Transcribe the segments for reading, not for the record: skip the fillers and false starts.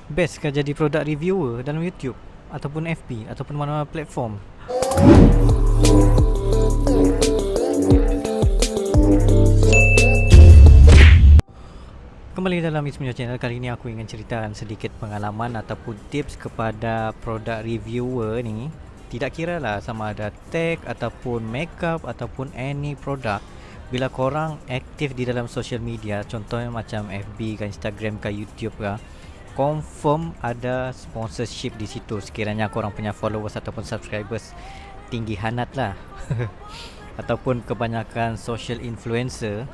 Best kah jadi produk reviewer dalam YouTube ataupun FB ataupun mana-mana platform? Kembali dalam Ismail Channel. Kali ini aku ingin ceritakan sedikit pengalaman ataupun tips kepada produk reviewer ni. Tidak kira lah sama ada tech ataupun makeup ataupun any produk. Bila korang aktif di dalam social media, contohnya macam FB ke Instagram ke YouTube ke, confirm ada sponsorship di situ sekiranya korang punya followers ataupun subscribers tinggi hanat lah. Ataupun kebanyakan social influencer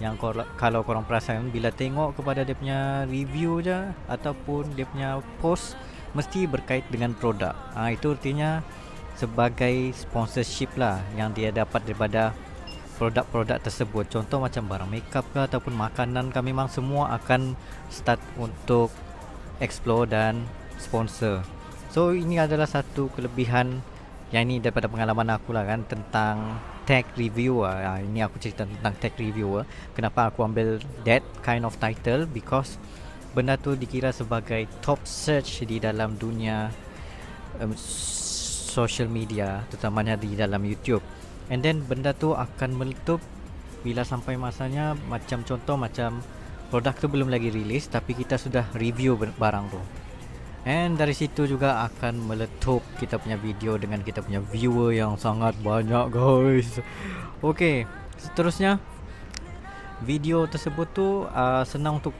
yang kalau korang perasan, bila tengok kepada dia punya review je ataupun dia punya post, mesti berkait dengan produk. Itu artinya sebagai sponsorship lah yang dia dapat daripada produk-produk tersebut. Contoh macam barang makeup ke ataupun makanan ke, memang semua akan start untuk explore dan sponsor. So ini adalah satu kelebihan yang ini daripada pengalaman aku lah kan, tentang tech reviewer. Ini aku cerita tentang tech reviewer. Kenapa aku ambil that kind of title? Because benda tu dikira sebagai top search di dalam dunia social media, terutamanya di dalam YouTube. And then benda tu akan meletup bila sampai masanya, macam contoh macam produk tu belum lagi rilis tapi kita sudah review barang tu. And dari situ juga akan meletup kita punya video dengan kita punya viewer yang sangat banyak, guys. Okay, seterusnya video tersebut tu senang untuk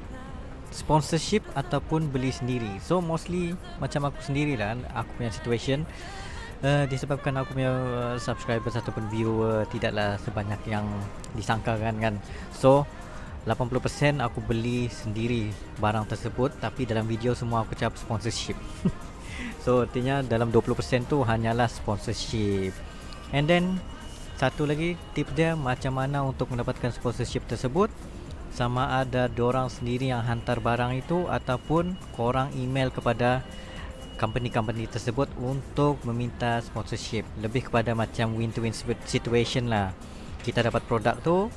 sponsorship ataupun beli sendiri. So mostly macam aku sendirilah, aku punya situation disebabkan aku punya subscribers ataupun viewer tidaklah sebanyak yang disangkakan kan. So 80% aku beli sendiri barang tersebut, tapi dalam video semua aku cap sponsorship. So artinya dalam 20% tu hanyalah sponsorship. And then satu lagi tips dia macam mana untuk mendapatkan sponsorship tersebut. Sama ada dorang sendiri yang hantar barang itu ataupun korang email kepada company-company tersebut untuk meminta sponsorship. Lebih kepada macam win-to-win situation lah. Kita dapat produk tu,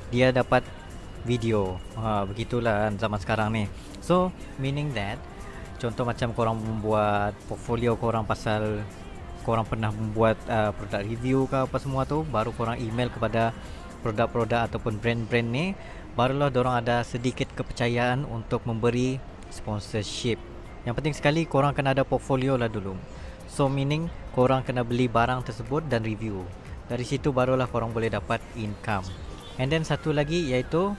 dia dapat video. Begitulah zaman sekarang ni. So meaning that, contoh macam korang membuat portfolio korang pasal korang pernah membuat produk review ke apa semua tu, baru korang email kepada produk-produk ataupun brand-brand ni, barulah dorang ada sedikit kepercayaan untuk memberi sponsorship. Yang penting sekali korang kena ada portfolio lah dulu. So meaning korang kena beli barang tersebut dan review. Dari situ barulah korang boleh dapat income. And then satu lagi iaitu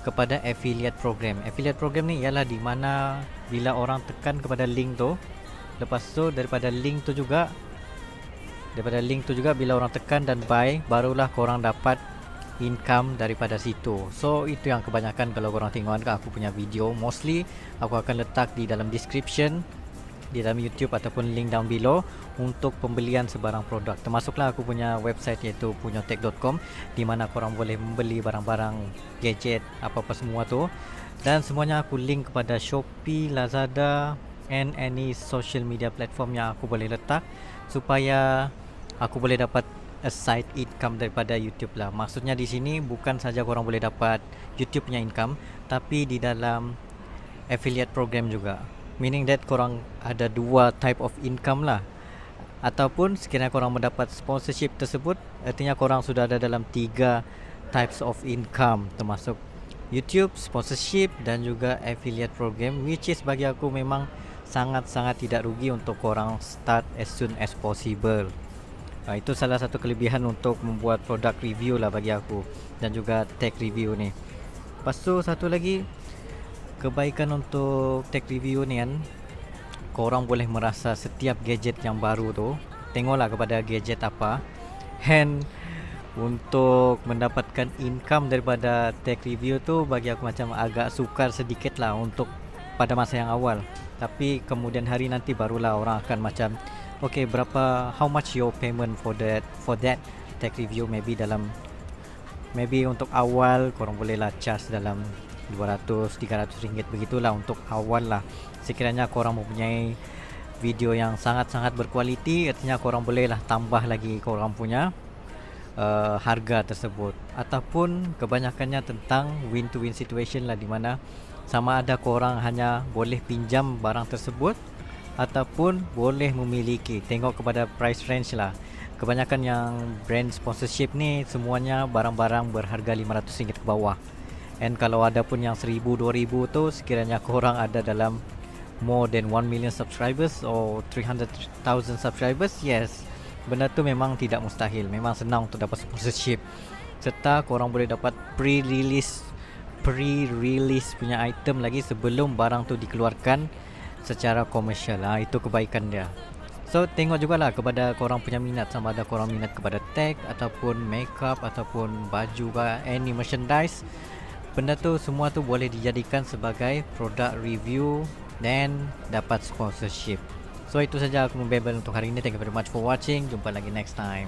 kepada affiliate program. Affiliate program ni ialah di mana bila orang tekan kepada link tu, lepas tu daripada link tu juga bila orang tekan dan buy, barulah korang dapat income daripada situ. So itu yang kebanyakan kalau korang tengok kan aku punya video, mostly aku akan letak di dalam description di dalam YouTube ataupun link down below untuk pembelian sebarang produk. Termasuklah aku punya website iaitu punyotek.com, di mana korang boleh membeli barang-barang gadget apa-apa semua tu, dan semuanya aku link kepada Shopee, Lazada and any social media platform yang aku boleh letak supaya aku boleh dapat a side income daripada YouTube lah. Maksudnya di sini bukan saja korang boleh dapat YouTube punya income, tapi di dalam affiliate program juga. Meaning that korang ada dua type of income lah. Ataupun sekiranya korang mendapat sponsorship tersebut, artinya korang sudah ada dalam 3 types of income, termasuk YouTube, sponsorship dan juga affiliate program, which is bagi aku memang sangat-sangat tidak rugi untuk korang start as soon as possible. Itu salah satu kelebihan untuk membuat produk review lah bagi aku, dan juga tech review ni. Lepas tu satu lagi kebaikan untuk tech review ni kan, korang boleh merasa setiap gadget yang baru tu, tengoklah kepada gadget apa. And untuk mendapatkan income daripada tech review tu bagi aku macam agak sukar sedikit lah untuk pada masa yang awal. Tapi kemudian hari nanti barulah orang akan macam, okay, berapa, how much your payment for that tech review. Maybe untuk awal korang boleh lah charge dalam 200-300 ringgit begitulah untuk awal lah. Sekiranya korang mempunyai video yang sangat-sangat berkualiti, artinya korang boleh lah tambah lagi korang punya harga tersebut. Ataupun kebanyakannya tentang win to win situation lah, di mana sama ada korang hanya boleh pinjam barang tersebut ataupun boleh memiliki. Tengok kepada price range lah. Kebanyakan yang brand sponsorship ni semuanya barang-barang berharga RM500 ke bawah. And kalau ada pun yang 1000, 2000 tu, sekiranya korang ada dalam more than 1 million subscribers or 300,000 subscribers, yes, benda tu memang tidak mustahil. Memang senang untuk dapat sponsorship. Serta korang boleh dapat pre-release punya item lagi sebelum barang tu dikeluarkan secara komersial. Itu kebaikan dia. So tengok jugalah kepada korang punya minat, sama ada korang minat kepada tag ataupun makeup ataupun baju ke any merchandise. Benda tu semua tu boleh dijadikan sebagai product review dan dapat sponsorship. So itu saja aku membebel untuk hari ini. Thank you very much for watching. Jumpa lagi next time.